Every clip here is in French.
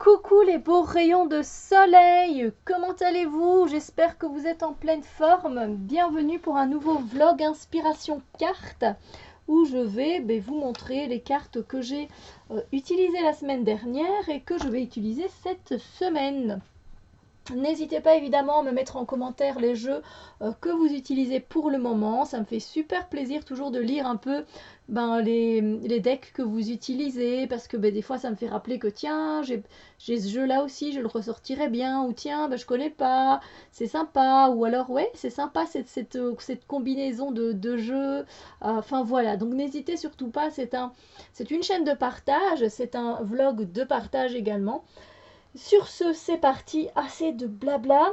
Coucou les beaux rayons de soleil, comment allez-vous? J'espère que vous êtes en pleine forme. Bienvenue pour un nouveau vlog inspiration cartes où je vais vous montrer les cartes que j'ai utilisées la semaine dernière et que je vais utiliser cette semaine. N'hésitez pas évidemment à me mettre en commentaire les jeux que vous utilisez pour le moment. Ça me fait super plaisir toujours de lire un peu les decks que vous utilisez parce que des fois ça me fait rappeler que tiens, j'ai ce jeu là aussi, je le ressortirais bien, ou tiens, je connais pas, c'est sympa, ou alors ouais, c'est sympa cette combinaison de jeux. Enfin voilà, donc n'hésitez surtout pas, c'est une chaîne de partage, c'est un vlog de partage également. Sur ce, c'est parti, assez de blabla.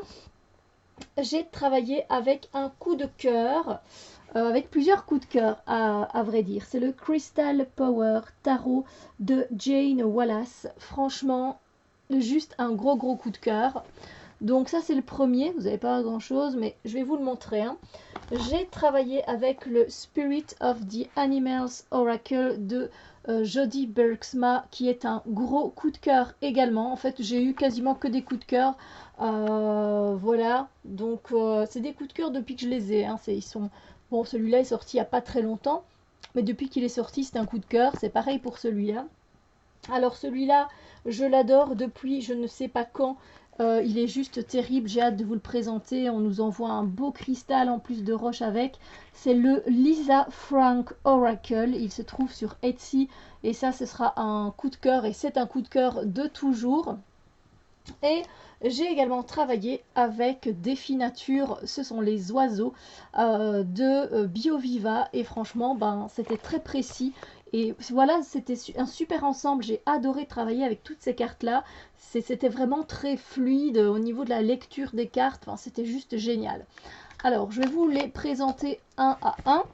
J'ai travaillé avec un coup de cœur, avec plusieurs coups de cœur à vrai dire. C'est le Crystal Power Tarot de Jane Wallace. Franchement, juste un gros coup de cœur. Donc ça c'est le premier, vous n'avez pas grand chose, mais je vais vous le montrer. J'ai travaillé avec le Spirit of the Animals Oracle de Jody Bergsma, qui est un gros coup de cœur également. En fait, j'ai eu quasiment que des coups de cœur. Voilà, donc c'est des coups de cœur depuis que je les ai. Bon, celui-là est sorti il n'y a pas très longtemps, mais depuis qu'il est sorti, c'est un coup de cœur. C'est pareil pour celui-là. Alors celui-là, je l'adore depuis je ne sais pas quand. Il est juste terrible, j'ai hâte de vous le présenter. On nous envoie un beau cristal en plus de roche avec. C'est le Lisa Frank Oracle. Il se trouve sur Etsy et ça, ce sera un coup de cœur et c'est un coup de cœur de toujours. Et j'ai également travaillé avec Défi Nature, ce sont les oiseaux de BioViva et franchement, c'était très précis. Et voilà, c'était un super ensemble, j'ai adoré travailler avec toutes ces cartes-là. C'était vraiment très fluide au niveau de la lecture des cartes, enfin, c'était juste génial. Alors, je vais vous les présenter un à un.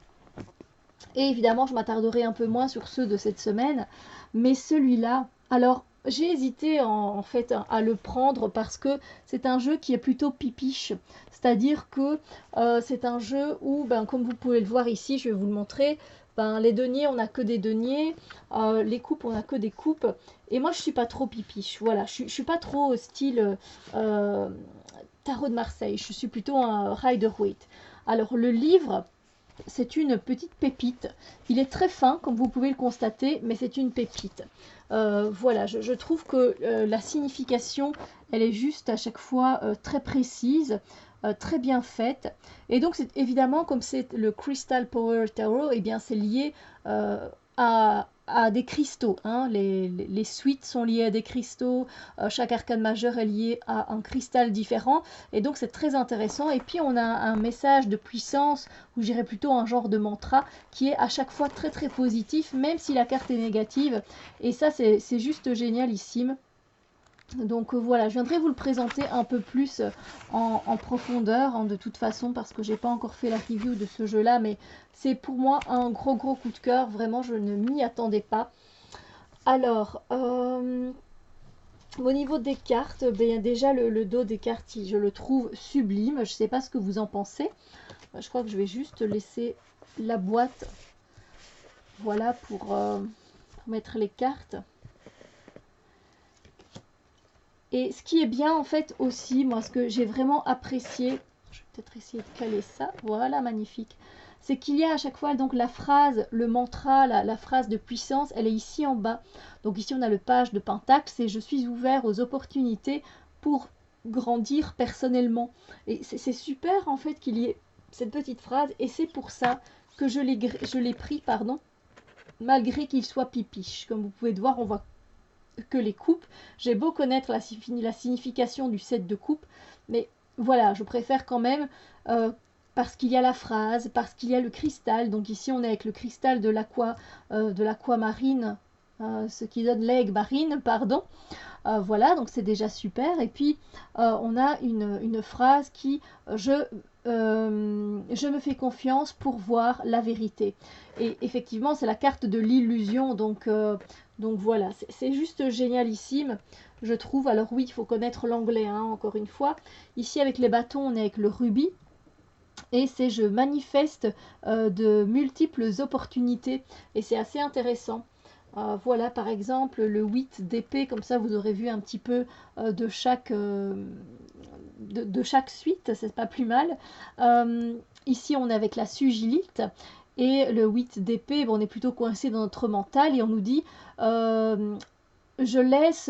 Et évidemment, je m'attarderai un peu moins sur ceux de cette semaine. Mais celui-là, alors j'ai hésité en fait à le prendre parce que c'est un jeu qui est plutôt pipiche. C'est-à-dire que c'est un jeu où, comme vous pouvez le voir ici, je vais vous le montrer, les deniers, on n'a que des deniers, les coupes, on n'a que des coupes. Et moi, je suis pas trop pipiche. Voilà, je suis pas trop style tarot de Marseille. Je suis plutôt un Rider-Waite. Alors, le livre, c'est une petite pépite. Il est très fin, comme vous pouvez le constater, mais c'est une pépite. Voilà, je trouve que la signification, elle est juste à chaque fois très précise, très bien faite. Et donc, c'est évidemment, comme c'est le Crystal Power Tarot, et bien c'est lié à des cristaux. Les suites sont liées à des cristaux. Chaque arcane majeur est lié à un cristal différent. Et donc, c'est très intéressant. Et puis, on a un message de puissance, ou j'irais plutôt un genre de mantra, qui est à chaque fois très positif, même si la carte est négative. Et ça, c'est juste génialissime. Donc voilà, je viendrai vous le présenter un peu plus en profondeur, de toute façon, parce que j'ai pas encore fait la review de ce jeu-là, mais c'est pour moi un gros coup de cœur. Vraiment, je ne m'y attendais pas. Alors, au niveau des cartes, déjà le dos des cartes, je le trouve sublime. Je sais pas ce que vous en pensez. Je crois que je vais juste laisser la boîte, voilà, pour mettre les cartes. Et ce qui est bien en fait aussi, moi ce que j'ai vraiment apprécié, je vais peut-être essayer de caler ça, voilà, magnifique, c'est qu'il y a à chaque fois donc la phrase, le mantra, la phrase de puissance, elle est ici en bas. Donc ici on a le page de Pentacle, c'est je suis ouvert aux opportunités pour grandir personnellement. Et c'est super en fait qu'il y ait cette petite phrase et c'est pour ça que je l'ai pris, pardon, malgré qu'il soit pipiche. Comme vous pouvez le voir, on voit que les coupes. J'ai beau connaître la signification du set de coupes, mais voilà, je préfère quand même parce qu'il y a la phrase, parce qu'il y a le cristal. Donc ici, on est avec le cristal de l'aquamarine, ce qui donne l'aigle marine, pardon. Voilà, donc c'est déjà super. Et puis, on a une phrase qui, je me fais confiance pour voir la vérité. Et effectivement, c'est la carte de l'illusion, donc voilà, c'est juste génialissime, je trouve. Alors oui, il faut connaître l'anglais, encore une fois. Ici, avec les bâtons, on est avec le rubis. Et c'est je manifeste de multiples opportunités. Et c'est assez intéressant. Voilà par exemple le 8 d'épée, comme ça vous aurez vu un petit peu de chaque suite, c'est pas plus mal. Ici on est avec la Sugilite et le 8 d'épée, bon, on est plutôt coincé dans notre mental et on nous dit je laisse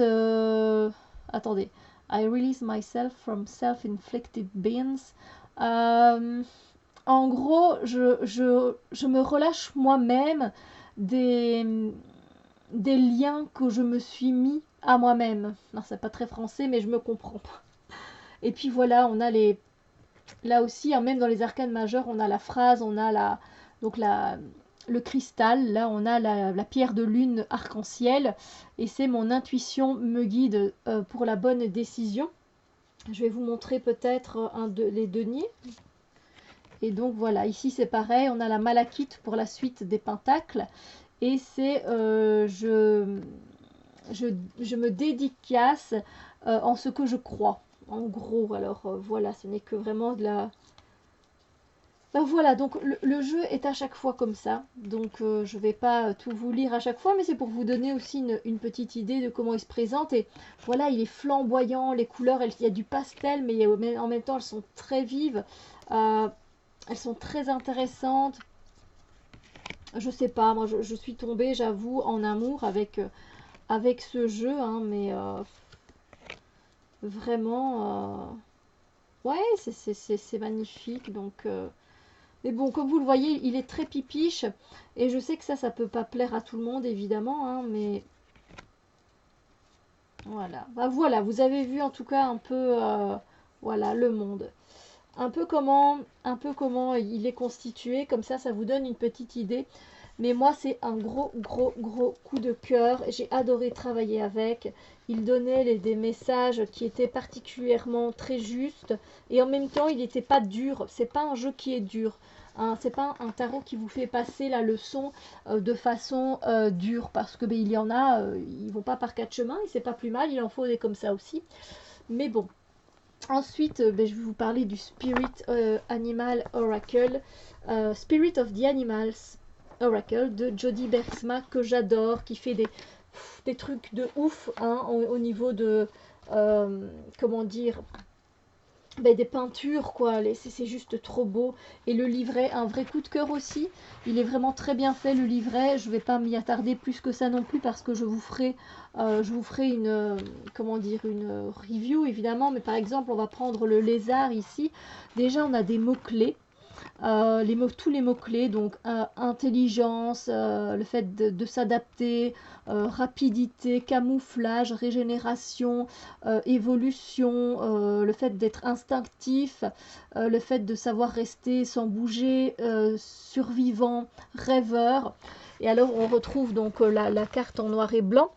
attendez, I release myself from self-inflicted pains. En gros, je me relâche moi-même des, des liens que je me suis mis à moi-même. Non, c'est pas très français, mais je me comprends pas. Et puis voilà, on a les... Là aussi, hein, même dans les arcanes majeures, on a la phrase, on a la... Donc le cristal, là on a la pierre de lune arc-en-ciel. Et c'est mon intuition me guide pour la bonne décision. Je vais vous montrer peut-être les deniers. Et donc voilà, ici c'est pareil, on a la malachite pour la suite des pentacles. Et c'est je me dédicace en ce que je crois. En gros, alors voilà, ce n'est que vraiment de la... Ben voilà, donc le jeu est à chaque fois comme ça. Donc je ne vais pas tout vous lire à chaque fois, mais c'est pour vous donner aussi une petite idée de comment il se présente. Et voilà, il est flamboyant, les couleurs, il y a du pastel, mais en même temps elles sont très vives. Elles sont très intéressantes. Je sais pas, moi je suis tombée, j'avoue, en amour avec ce jeu, hein, mais vraiment, ouais, c'est magnifique. Donc, mais bon, comme vous le voyez, il est très pipiche, et je sais que ça peut pas plaire à tout le monde, évidemment, hein, mais voilà. Bah, voilà, vous avez vu en tout cas un peu, voilà, le monde. Un peu comment il est constitué, comme ça vous donne une petite idée. Mais moi, c'est un gros coup de cœur. J'ai adoré travailler avec. Il donnait des messages qui étaient particulièrement très justes. Et en même temps, il n'était pas dur. C'est pas un jeu qui est dur. Hein. C'est pas un tarot qui vous fait passer la leçon de façon dure. Parce que il y en a, ils vont pas par quatre chemins. Et c'est pas plus mal. Il en faut des comme ça aussi. Mais bon. Ensuite, je vais vous parler du Spirit Animal Oracle. Spirit of the Animals Oracle de Jody Bergsma, que j'adore, qui fait des trucs de ouf, hein, au niveau de comment dire, des peintures, quoi. C'est juste trop beau. Et le livret, un vrai coup de cœur aussi. Il est vraiment très bien fait, le livret. Je vais pas m'y attarder plus que ça non plus, parce que je vous ferai une comment dire, une review évidemment. Mais par exemple, on va prendre le lézard ici. Déjà, on a des mots clés. Tous les mots-clés, donc intelligence, le fait de s'adapter, rapidité, camouflage, régénération, évolution, le fait d'être instinctif, le fait de savoir rester sans bouger, survivant, rêveur. Et alors on retrouve donc la carte en noir et blanc.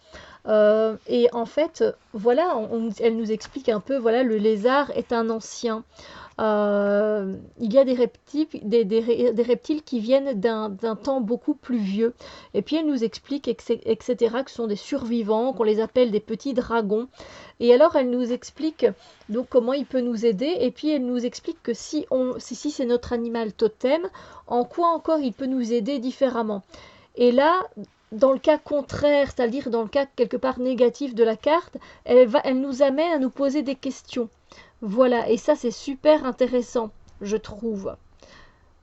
Et en fait, voilà, elle nous explique un peu, voilà, le lézard est un ancien. Il y a des reptiles qui viennent d'un temps beaucoup plus vieux. Et puis elle nous explique, etc., que ce sont des survivants, qu'on les appelle des petits dragons. Et alors elle nous explique donc comment il peut nous aider. Et puis elle nous explique que si c'est notre animal totem, en quoi encore il peut nous aider différemment. Et là, dans le cas contraire, c'est-à-dire dans le cas quelque part négatif de la carte, elle nous amène à nous poser des questions. Voilà, et ça c'est super intéressant, je trouve.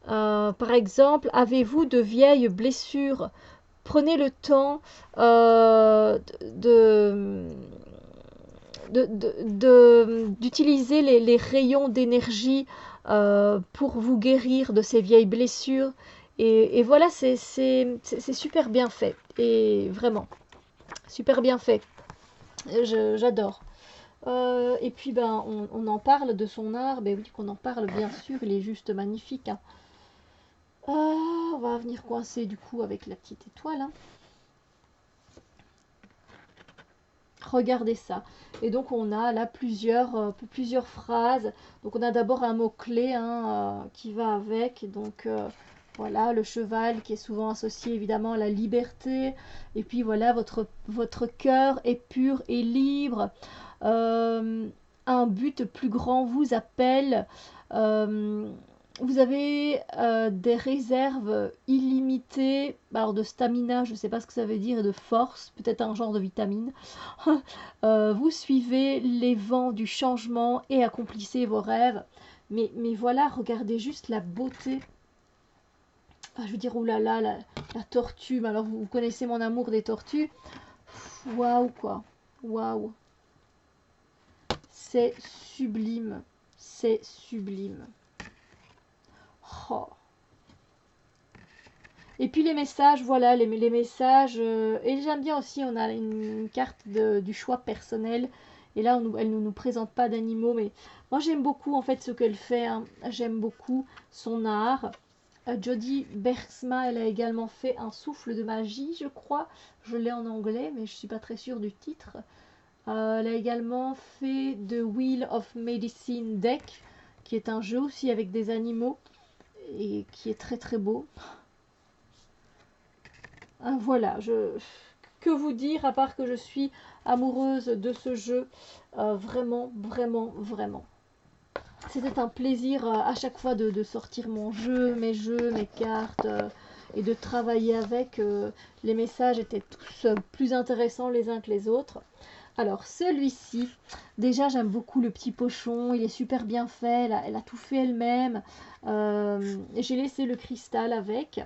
Par exemple, avez-vous de vieilles blessures? Prenez le temps d'utiliser les rayons d'énergie pour vous guérir de ces vieilles blessures. Et voilà, c'est super bien fait. Et vraiment, super bien fait. J'adore. Et puis on en parle de son art, oui qu'on en parle bien sûr, il est juste magnifique. Hein. On va venir coincer du coup avec la petite étoile. Hein. Regardez ça. Et donc on a là plusieurs phrases. Donc on a d'abord un mot-clé qui va avec. Donc voilà, le cheval qui est souvent associé évidemment à la liberté. Et puis voilà, votre cœur est pur et libre. Un but plus grand vous appelle. vous avez des réserves illimitées, alors de stamina, je ne sais pas ce que ça veut dire, et de force, peut-être un genre de vitamine. Vous suivez les vents du changement et accomplissez vos rêves. Mais voilà, regardez juste la beauté. Enfin, je veux dire, oulala, la tortue. Alors, vous connaissez mon amour des tortues. Waouh, quoi. Waouh. C'est sublime. C'est sublime. Oh. Et puis les messages, voilà, les messages. Et j'aime bien aussi, on a une carte du choix personnel. Et là, elle ne nous présente pas d'animaux. Mais moi, j'aime beaucoup, en fait, ce qu'elle fait. Hein. J'aime beaucoup son art. Jodie Bergsma, elle a également fait un souffle de magie, je crois. Je l'ai en anglais, mais je ne suis pas très sûre du titre. Elle a également fait The Wheel of Medicine Deck, qui est un jeu aussi avec des animaux et qui est très très beau. Voilà, que vous dire à part que je suis amoureuse de ce jeu. Vraiment, vraiment, vraiment. C'était un plaisir à chaque fois de sortir mon jeu, mes cartes et de travailler avec. Les messages étaient tous plus intéressants les uns que les autres. Alors celui-ci, déjà j'aime beaucoup le petit pochon, il est super bien fait, elle a tout fait elle-même. J'ai laissé le cristal avec,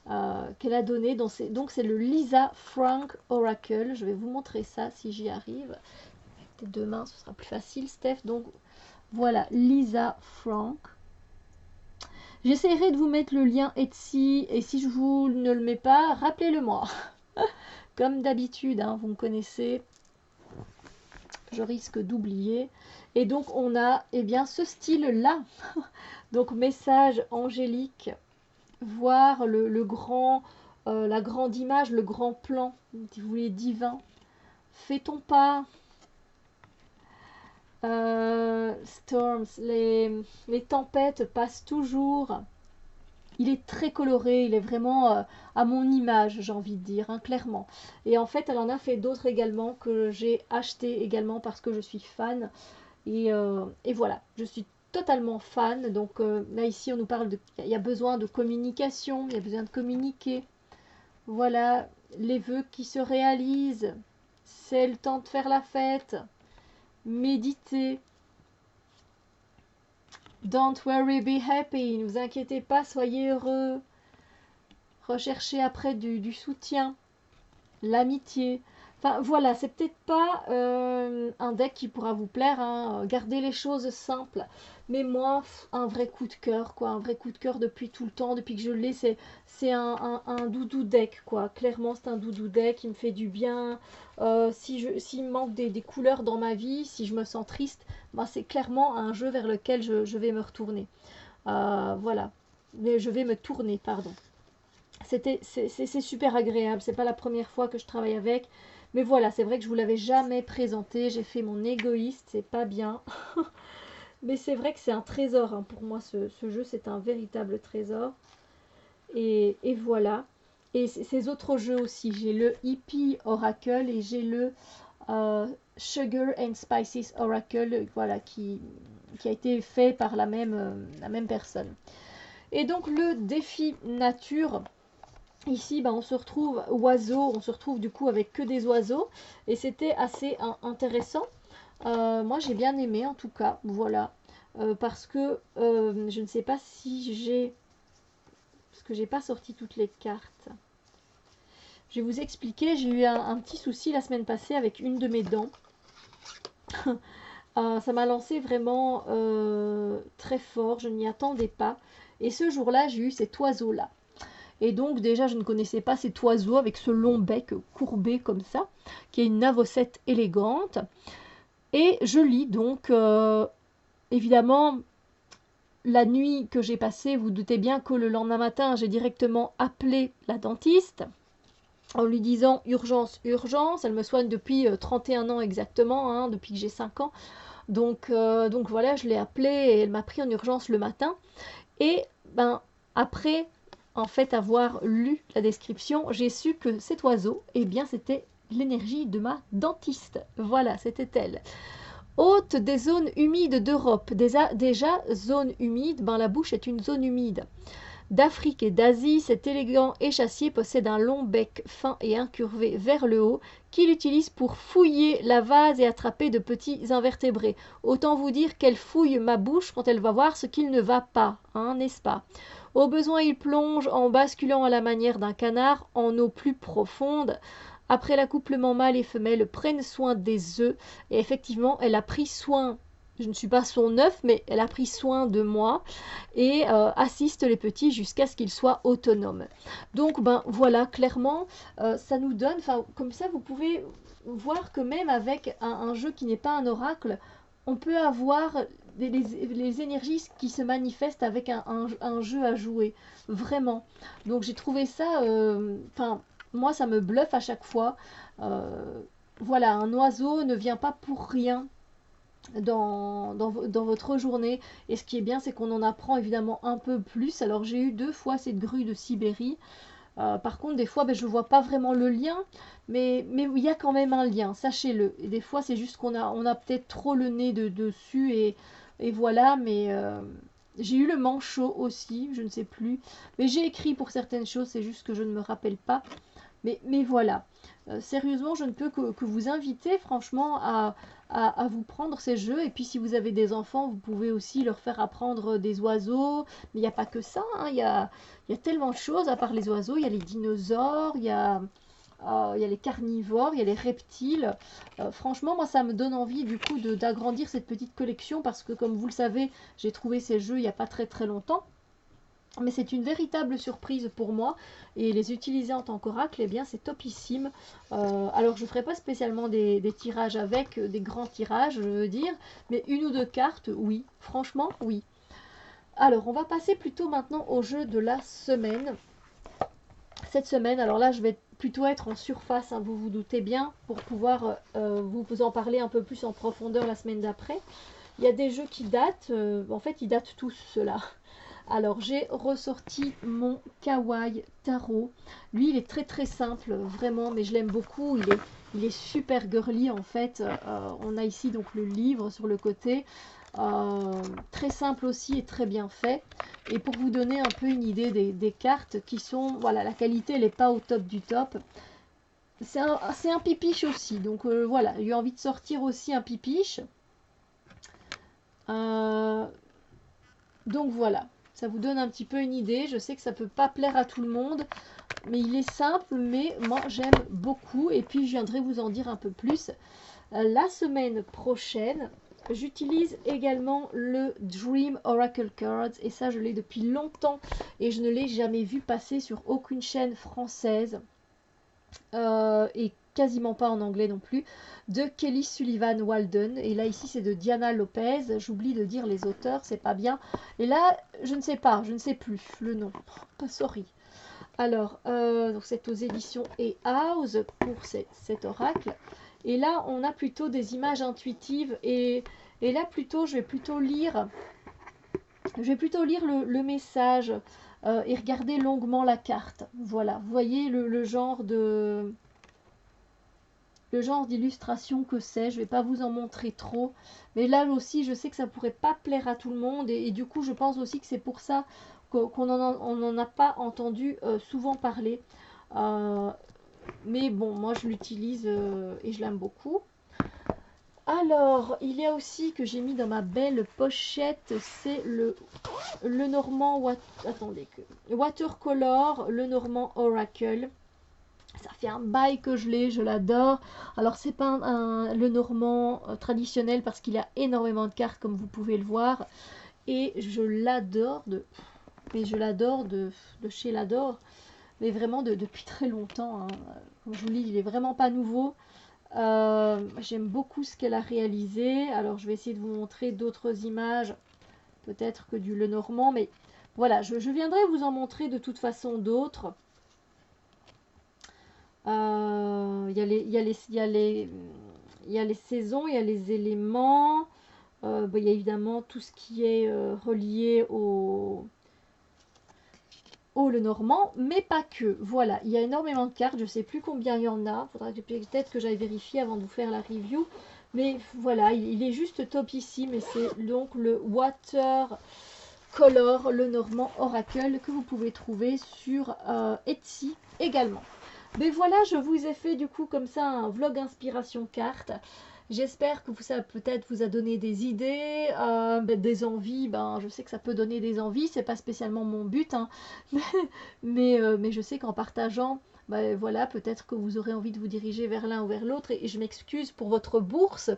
qu'elle a donné, donc c'est le Lisa Frank Oracle. Je vais vous montrer ça si j'y arrive. Peut-être demain ce sera plus facile, Steph. Donc voilà, Lisa Frank. J'essaierai de vous mettre le lien Etsy, et si je vous ne le mets pas, rappelez-le moi. Comme d'habitude, hein, vous me connaissez. Je risque d'oublier. Et donc on a bien ce style là. Donc message angélique, voir le grand, la grande image, le grand plan, si vous voulez, divin. Fais ton pas. Storms, les tempêtes passent toujours. Il est très coloré, il est vraiment à mon image, j'ai envie de dire, hein, clairement. Et en fait, elle en a fait d'autres également que j'ai acheté également parce que je suis fan. Et voilà, je suis totalement fan. Donc là, ici, on nous parle il y a besoin de communication, il y a besoin de communiquer. Voilà, les vœux qui se réalisent. C'est le temps de faire la fête. Méditer. Don't worry, be happy. Ne vous inquiétez pas, soyez heureux. Recherchez après du soutien, l'amitié. Enfin voilà, c'est peut-être pas un deck qui pourra vous plaire, hein. Gardez les choses simples. Mais moi, un vrai coup de cœur, quoi. Un vrai coup de cœur depuis tout le temps, depuis que je l'ai. C'est un doudou deck, quoi. Clairement, c'est un doudou deck qui me fait du bien. S'il me manque des couleurs dans ma vie, si je me sens triste, bah, c'est clairement un jeu vers lequel je vais me retourner. Voilà. Mais je vais me tourner, pardon. C'est super agréable. C'est pas la première fois que je travaille avec. Mais voilà, c'est vrai que je vous l'avais jamais présenté. J'ai fait mon égoïste, c'est pas bien. Mais c'est vrai que c'est un trésor, hein. Pour moi, ce jeu, c'est un véritable trésor. Et voilà. Et ces autres jeux aussi. J'ai le Hippie Oracle et j'ai le Sugar and Spices Oracle, voilà, qui a été fait par la même personne. Et donc le défi nature. Ici, bah, on se retrouve oiseaux, on se retrouve du coup avec que des oiseaux. Et c'était assez intéressant. Moi, j'ai bien aimé en tout cas, voilà. Parce que je ne sais pas si j'ai... Parce que j'ai pas sorti toutes les cartes. Je vais vous expliquer, j'ai eu un petit souci la semaine passée avec une de mes dents. Ça m'a lancé vraiment très fort, je n'y attendais pas. Et ce jour-là, j'ai eu cet oiseau-là. Et donc déjà, je ne connaissais pas cet oiseau avec ce long bec courbé comme ça, qui est une navocette élégante. Et je lis donc, évidemment, la nuit que j'ai passée, vous doutez bien que le lendemain matin, j'ai directement appelé la dentiste en lui disant urgence, urgence. Elle me soigne depuis 31 ans exactement, hein, depuis que j'ai 5 ans. Donc voilà, je l'ai appelée et elle m'a pris en urgence le matin. Et ben après en fait avoir lu la description, j'ai su que cet oiseau, eh bien c'était l'énergie de ma dentiste. Voilà, c'était elle. Hôte des zones humides d'Europe. Déjà, zone humide, ben la bouche est une zone humide. D'Afrique et d'Asie, cet élégant échassier possède un long bec fin et incurvé vers le haut qu'il utilise pour fouiller la vase et attraper de petits invertébrés. Autant vous dire qu'elle fouille ma bouche quand elle va voir ce qu'il ne va pas, hein, n'est-ce pas? Au besoin, il plonge en basculant à la manière d'un canard en eau plus profonde. Après l'accouplement, mâle et femelle prennent soin des œufs et effectivement, elle a pris soin, je ne suis pas son œuf, mais elle a pris soin de moi et assiste les petits jusqu'à ce qu'ils soient autonomes. Donc ben voilà, clairement, ça nous donne, enfin comme ça vous pouvez voir que même avec un jeu qui n'est pas un oracle, on peut avoir les énergies qui se manifestent avec un jeu à jouer, vraiment. Donc j'ai trouvé ça, enfin moi ça me bluffe à chaque fois. Euh, voilà, un oiseau ne vient pas pour rien dans votre journée. Et ce qui est bien, c'est qu'on en apprend évidemment un peu plus. Alors j'ai eu 2 fois cette grue de Sibérie. Par contre, des fois, ben, je ne vois pas vraiment le lien, mais il y a quand même un lien, sachez-le. Et des fois, c'est juste qu'on a peut-être trop le nez dessus et voilà, mais j'ai eu le manchot aussi, je ne sais plus. Mais j'ai écrit pour certaines choses, c'est juste que je ne me rappelle pas. Mais voilà, sérieusement, je ne peux que vous inviter franchement à vous prendre ces jeux. Et puis si vous avez des enfants, vous pouvez aussi leur faire apprendre des oiseaux. Mais il n'y a pas que ça, hein. Il y a tellement de choses à part les oiseaux. Il y a les dinosaures, il y a les carnivores, il y a les reptiles. Franchement, moi, ça me donne envie du coup d'agrandir cette petite collection parce que comme vous le savez, j'ai trouvé ces jeux il n'y a pas très très longtemps. Mais c'est une véritable surprise pour moi et les utiliser en tant qu'oracle, eh bien c'est topissime. Alors je ne ferai pas spécialement des tirages avec, des grands tirages, je veux dire, mais 1 ou 2 cartes, oui, franchement, oui. Alors on va passer plutôt maintenant au jeu de la semaine. Cette semaine, alors là je vais plutôt être en surface, hein, vous vous doutez bien, pour pouvoir vous en parler un peu plus en profondeur la semaine d'après. Il y a des jeux qui datent, en fait ils datent tous ceux-là. Alors j'ai ressorti mon Kawaii Tarot. Lui il est très très simple vraiment, mais je l'aime beaucoup. Il est super girly en fait. On a ici donc le livre sur le côté. Très simple aussi et très bien fait. Et pour vous donner un peu une idée des cartes qui sont, voilà, la qualité elle n'est pas au top du top. C'est un pipiche aussi, donc voilà, j'ai eu envie de sortir aussi un pipiche. Donc voilà, ça vous donne un petit peu une idée. Je sais que ça peut pas plaire à tout le monde, mais il est simple, mais moi j'aime beaucoup. Et puis je viendrai vous en dire un peu plus la semaine prochaine. J'utilise également le Dream Oracle Cards et ça je l'ai depuis longtemps et je ne l'ai jamais vu passer sur aucune chaîne française et quasiment pas en anglais non plus, de Kelly Sullivan Walden. Et là ici c'est de Diana Lopez, j'oublie de dire les auteurs, c'est pas bien. Et là je ne sais pas, je ne sais plus le nom, sorry. Alors donc c'est aux éditions House pour cet oracle. Et là on a plutôt des images intuitives et là plutôt je vais plutôt lire le message et regarder longuement la carte. Voilà, vous voyez le genre d'illustration que c'est. Je vais pas vous en montrer trop, mais là aussi je sais que ça pourrait pas plaire à tout le monde et du coup je pense aussi que c'est pour ça qu'on n'en a pas entendu souvent parler. Mais bon, moi je l'utilise et je l'aime beaucoup. Alors, il y a aussi que j'ai mis dans ma belle pochette, c'est le Normand Watercolor, le Normand Oracle. Ça fait un bail que je l'ai, je l'adore. Alors c'est pas le Normand traditionnel parce qu'il a énormément de cartes comme vous pouvez le voir. Et je l'adore de chez l'adore. Mais vraiment depuis très longtemps, hein. Comme je vous le dis, il est vraiment pas nouveau. J'aime beaucoup ce qu'elle a réalisé. Alors je vais essayer de vous montrer d'autres images, peut-être que du Lenormand, mais voilà, je viendrai vous en montrer de toute façon d'autres. Il y a les saisons, il y a les éléments, il y a évidemment tout ce qui est relié au Lenormand, mais pas que. Voilà, il y a énormément de cartes, je ne sais plus combien il y en a, faudra peut-être que j'aille vérifier avant de vous faire la review. Mais voilà, il est juste top ici. Mais c'est donc le Water Color, le Normand Oracle, que vous pouvez trouver sur Etsy également. Mais voilà, je vous ai fait du coup comme ça un vlog inspiration carte. J'espère que ça peut-être vous a donné des idées, des envies. Ben, je sais que ça peut donner des envies, c'est pas spécialement mon but, hein. Mais je sais qu'en partageant, ben, voilà, peut-être que vous aurez envie de vous diriger vers l'un ou vers l'autre. Et je m'excuse pour votre bourse.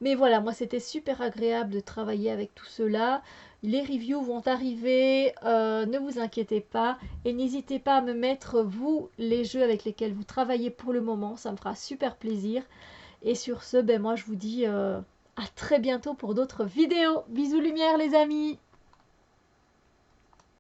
Mais voilà, moi c'était super agréable de travailler avec tout cela. Les reviews vont arriver, ne vous inquiétez pas. Et n'hésitez pas à me mettre, vous, les jeux avec lesquels vous travaillez pour le moment. Ça me fera super plaisir. Et sur ce, ben moi je vous dis à très bientôt pour d'autres vidéos. Bisous lumière les amis!